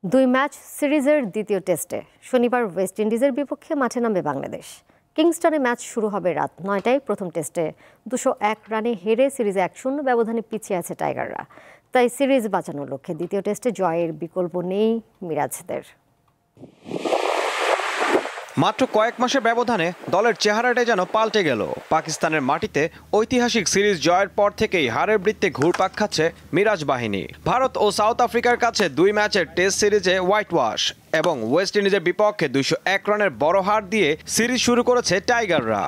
দুই ম্যাচ সিরিজের দ্বিতীয় টেস্টে শনিবার ওয়েস্ট ইন্ডিজের বিপক্ষে মাঠে নামবে বাংলাদেশ। কিংস্টনে ম্যাচ শুরু হবে রাত ৯টায়। প্রথম টেস্টে ২০১ রানে হেরে সিরিজে ১-০ ব্যবধানে পিছিয়ে আছে টাইগাররা। তাই সিরিজ বাঁচানোর লক্ষ্যে দ্বিতীয় টেস্টে জয়ের বিকল্প নেই মিরাজদের। মাত্র কয়েক মাসের ব্যবধানে দলের চেহারাটাই যেন পাল্টে গেল। পাকিস্তানের মাটিতে ঐতিহাসিক সিরিজ জয়ের পর থেকেই হারের বৃত্তে ঘুরপাক খাচ্ছে মিরাজ বাহিনী। ভারত ও সাউথ আফ্রিকার কাছে ২ ম্যাচের টেস্ট সিরিজে হোয়াইট ওয়াশ এবং ওয়েস্ট ইন্ডিজের বিপক্ষে ২০১ রানের বড় হার দিয়ে সিরিজ শুরু করেছে টাইগাররা।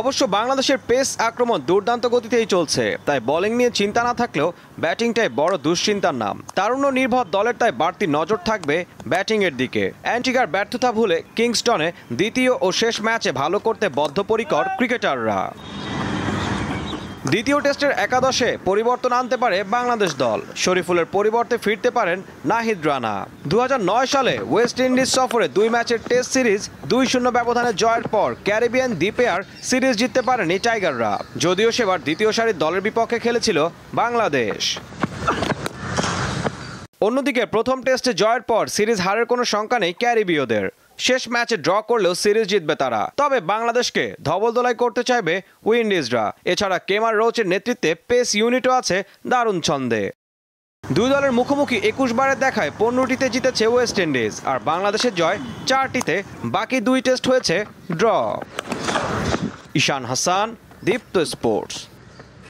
অবশ্য বাংলাদেশের পেস আক্রমণ দুর্দান্ত গতিতেই চলছে, তাই বোলিং নিয়ে চিন্তা না থাকলেও ব্যাটিংটাই বড় দুশ্চিন্তার নাম। তারুণ্য নির্ভর দলের তাই বাড়তি নজর থাকবে ব্যাটিংয়ের দিকে। অ্যান্টিগার ব্যর্থতা ভুলে কিংস্টনে দ্বিতীয় ও শেষ ম্যাচে ভালো করতে বদ্ধপরিকর ক্রিকেটাররা। দ্বিতীয় টেস্টের একাদশে পরিবর্তন আনতে পারে বাংলাদেশ দল। শরীফুলের পরিবর্তে ফিরতে পারেন নাহিদ রানা। ২০০৯ সালে ওয়েস্ট ইন্ডিজ সফরে ২ ম্যাচের টেস্ট সিরিজ ২-০ ব্যবধানে জয়ের পর ক্যারিবিয়ান দ্বীপে আর সিরিজ জিততে পারেনি টাইগাররা, যদিও সেবার দ্বিতীয় সারির দলের বিপক্ষে খেলেছিল বাংলাদেশ। অন্যদিকে প্রথম টেস্টে জয়ের পর সিরিজ হারের কোনো শঙ্কা নেই ক্যারিবীয়দের। শেষ ম্যাচে ড্র করলেও সিরিজ জিতবে তারা। তবে বাংলাদেশকে ধবলদোলাই করতে চাইবে উইন্ডিজরা। এছাড়া কেমার রোচের নেতৃত্বে পেস ইউনিটও আছে দারুণ ছন্দে। দুই দলের মুখোমুখি ২১ বারের দেখায় ১৫টিতে জিতেছে ওয়েস্ট ইন্ডিজ, আর বাংলাদেশের জয় ৪টিতে। বাকি ২ টেস্ট হয়েছে ড্র। ঈশান হাসান, দীপ্ত স্পোর্টস।